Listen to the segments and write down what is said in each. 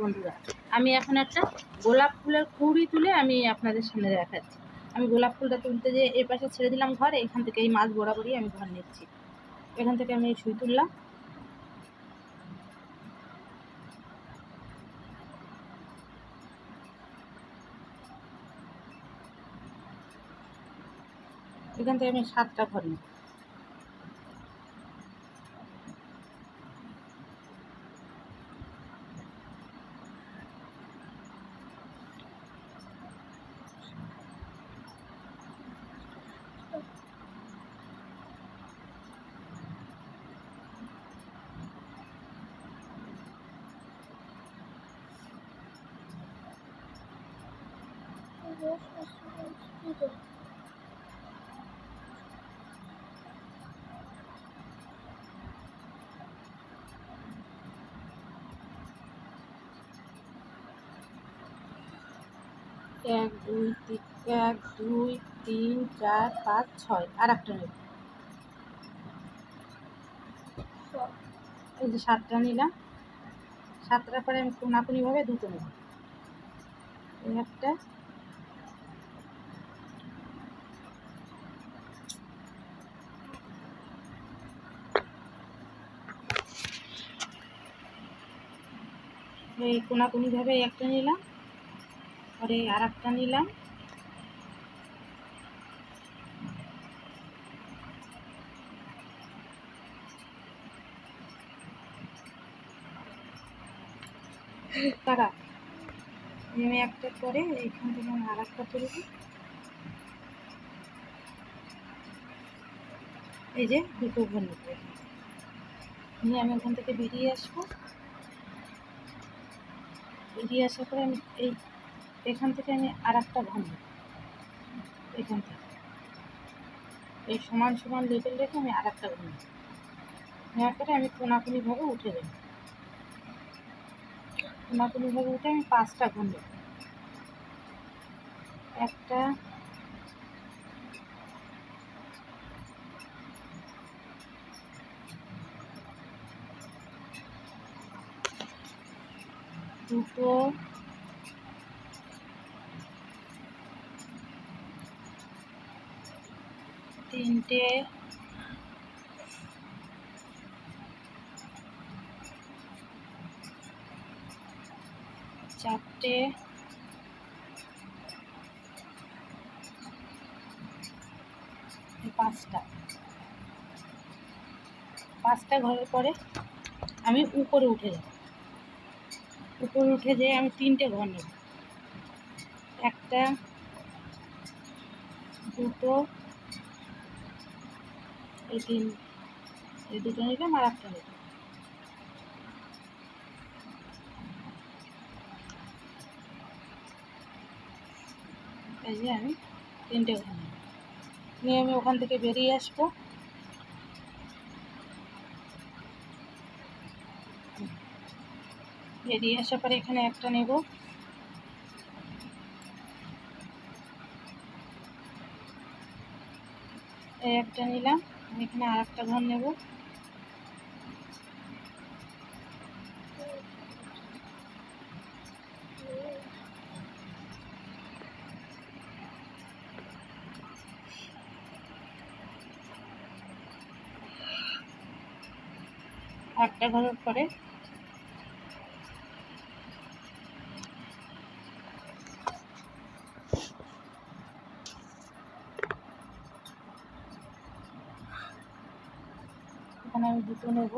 বন্ধুরা, আমি এখন একটা গোলাপ ফুলের কুঁড়ি তুলে আমি আপনাদের সামনে দেখাচ্ছি। আমি গোলাপ ফুলটা তুলতে যেয়ে এই পাশে ছেড়ে দিলাম ঘরে, এখান থেকে এই মাছ বরাবরই আমি ঘর নিচ্ছি। এখান থেকে আমি এই সুই তুললাম, এখান থেকে আমি 7টা ঘর নিই। এক দুই তিন চার পাঁচ ছয়, আর একটা নেব। এই যে 7টা নিলাম, 7টার পরে আমি কোনাকুনিভাবে দুটো নেব। এই একটা, এই কোনাকুনিভাবে একটা নিলাম, পরে আর একটা নিলাম, তারা আমি একটা করে এইখান থেকে আমি আর একটা তুলব। এই যে দুটো ঘর নেব, নিয়ে আমি ওখান থেকে বেরিয়ে আসবো। বেরিয়ে আসার পরে আমি এখান থেকে আমি আর একটা ঘর নেব। এখান থেকে এই সমান সমান লেবেল রেখে আমি আর একটা ঘর নেব। নেওয়ার পরে আমি কোনাকুনিভাবে উঠে যাব। কোনাকুনিভাবে উঠে আমি 5টা ঘর নেব। একটা, দুটো, তিনটে, চারটে, পাঁচটা ঘরের পরে আমি উপরে উঠে যাব। উপরে উঠে যেয়ে আমি 3টে ঘর নেব। একটা, দুটো, এই দুটো নিলাম, আর একটা নেব। এই যে আমি 3টে ঘর নেব, নিয়ে আমি ওখান থেকে বেরিয়ে আসবো। বেরিয়ে আসার পরে এখানে একটা নেব, এই একটা নিলাম, আমি এখানে আর একটা ঘর নেব। একটা ঘরের পরে এখানে আমি দুটো নেব।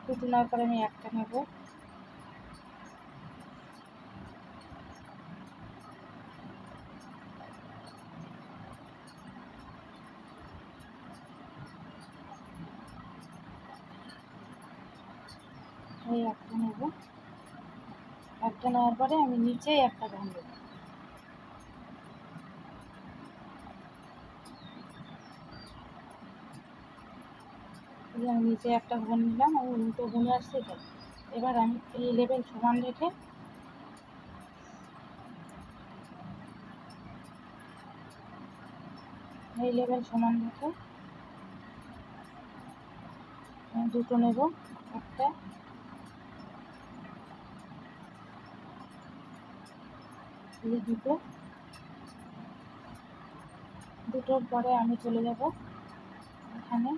দুটো নেওয়ার পরে আমি একটা নেব। এই একটা নেব। একটা নেওয়ার পরে আমি নিচে একটা ঘর নেব। আমি নিচে একটা ঘর নিলাম, আমি উল্টো বুনে আসছি তো। এবার আমি এই লেভেল সমান রেখে এই লেভেল সমান রেখে দুটো নেব, একটা এই দুটো, দুটোর পরে আমি চলে যাব এখানে,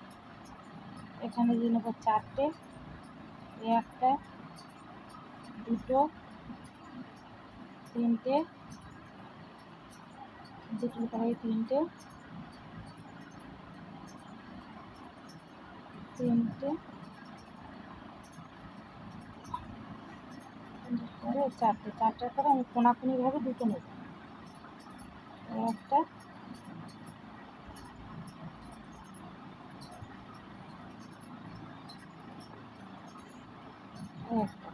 এখানে দিয়ে নেব চারটে, একটা, দুটো, তিনটে, দুটোর পরে তিনটে, তিনটে, পরে চারটে, চারটার পরে আমি কোনাকুনিভাবে দুটো নেব, একটা, একটা,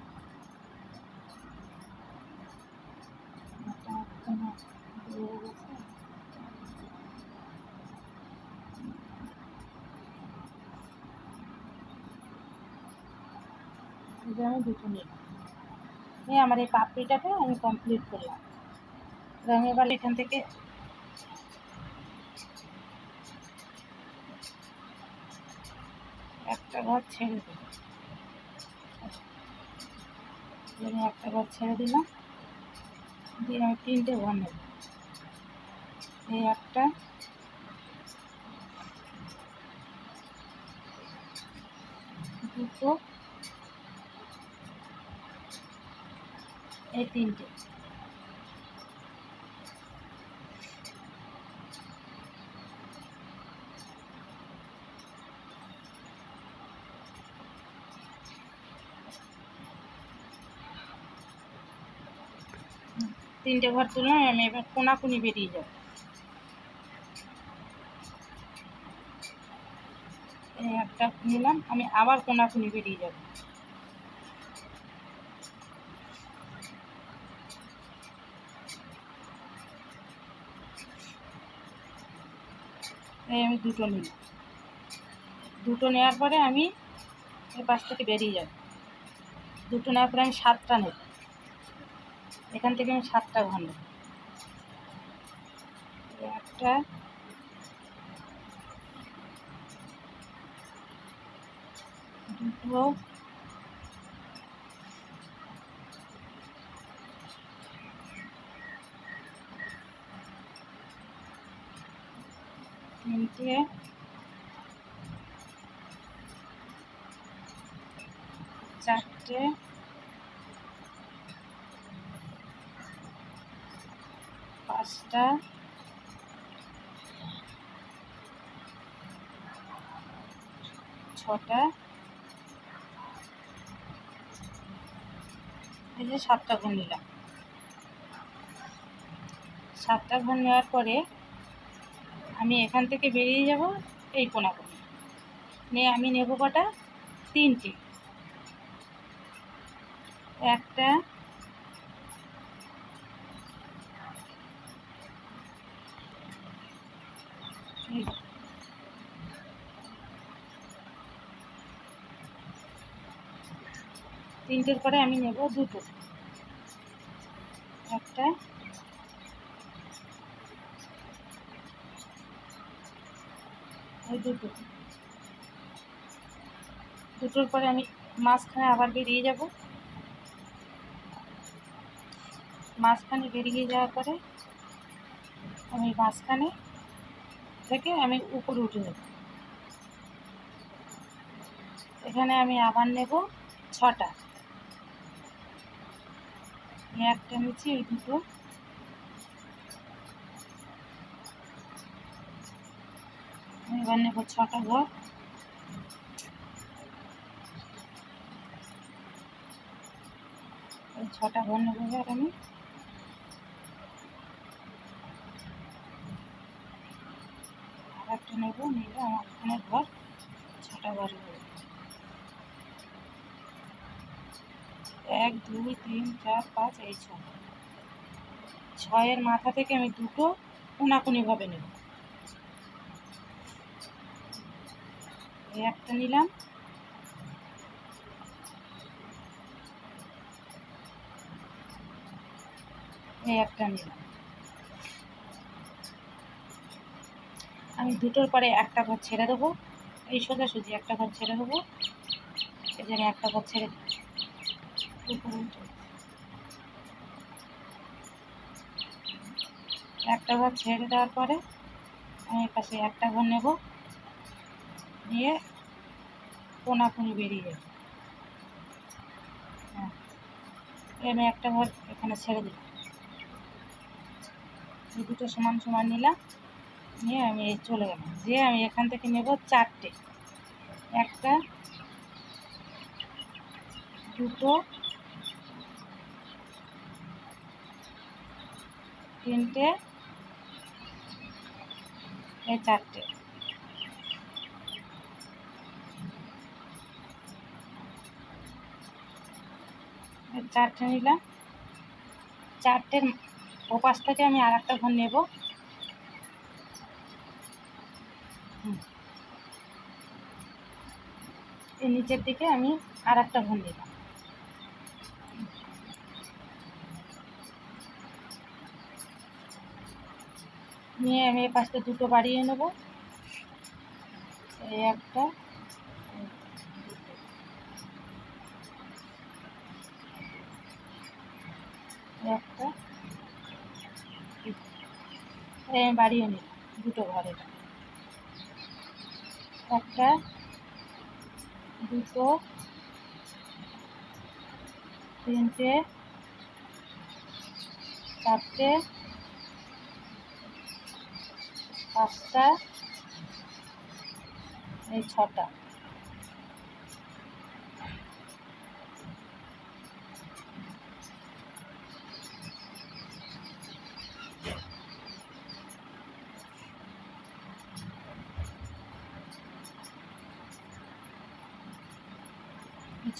আমি দুটো নিই, নিয়ে আমার এই পাপড়িটাকে আমি কমপ্লিট করলাম। আমি এবার এখান থেকে একটা ঘর ছেড়ে দেব, আমি একটা ঘর ছেড়ে দিলাম, দিয়ে আমি তিনটে ঘর নেব, এই একটা, দুটো, এই তিনটে, তিনটে ঘর তুললাম। আমি এবার কোনাকুনি বেরিয়ে যাব, এই একটা নিলাম, আমি আবার কোনাকুনি বেরিয়ে যাব, এই আমি দুটো নিলাম, দুটো নেওয়ার পরে আমি এই পাশ থেকে বেরিয়ে যাব, দুটো নেওয়ার পরে আমি সাতটা নেব, এখান থেকে আমি সাতটা ঘর নেব, একটা, দুটো, তিনটে, চারটে, পাঁচটা, ছটা, এই যে সাতটা ঘর নিলাম। সাতটা ঘর নেওয়ার পরে আমি এখান থেকে বেরিয়ে যাব এই কোনাকুনি নিয়ে, আমি নেব কটা, তিনটে, একটা, তিনটের পরে আমি নেব দুটো, একটা, এই দুটো, দুটোর পরে আমি মাঝখানে আবার বেরিয়ে যাব, মাঝখানে বেরিয়ে যাওয়ার পরে আমি মাঝখানে থেকে আমি উপরে উঠে যাব, এখানে আমি আবার নেব ছটা, একটা নিচে, এই দুটো, আমি এবার নেব ছটা ঘর, এই ছটা ঘর নেব, এবার আমি আর একটা নেব, নিলে আমার এখানে ঘর ছটা ঘর হবে, 1 2 3 4 5, এই ছয়ের মাথা থেকে আমি দুটো কোনাকুনিভাবে নেব, এই একটা নিলাম, এই একটা নিলাম, আমি দুটোর পরে একটা ঘর ছেড়ে দেবো, এই সোজাসুজি একটা ঘর ছেড়ে দেবো। এই যে আমি একটা ঘর ছেড়ে দিই, একটা ঘর ছেড়ে দেওয়ার পরে আমি পাশে একটা ঘর নেব, নিয়ে কোনাকুনি বেরিয়ে যাবে। হ্যাঁ, আমি একটা ঘর এখানে ছেড়ে দিলাম, এই দুটো সমান সমান নিলাম, নিয়ে আমি চলে গেলাম। যে আমি এখান থেকে নেব চারটে, একটা, দুটো, তিনটে, এই চারটে। চারটে নিলাম, চারটের ওপাশ থেকে আমি আর একটা ঘর নেব। এই নিচের দিকে আমি আর একটা ঘর নিলাম, নিয়ে আমি এই পাশে দুটো বাড়িয়ে নেব, এই একটা, একটা, এই আমি বাড়িয়ে নিলাম দুটো ঘর। এটা একটা, দুটো, তিনটে, চারটে, পাঁচটা, এই ছটা।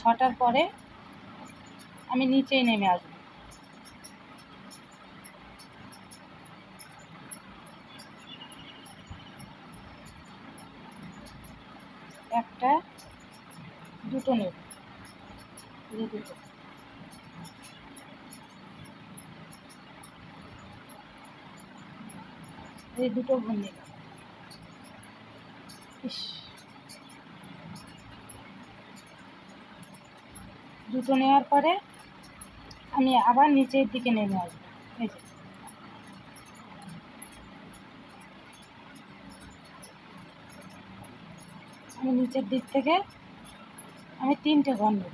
ছটার পরে আমি নিচেই নেমে আসবো, একটা, দুটো নেব, এই দুটো, এই দুটো ঘর নিলাম। দুটো নেওয়ার পরে আমি আবার নিচের দিকে নেমে আসবো। এই যে আমি নিচের দিক থেকে আমি তিনটে ঘর নেব,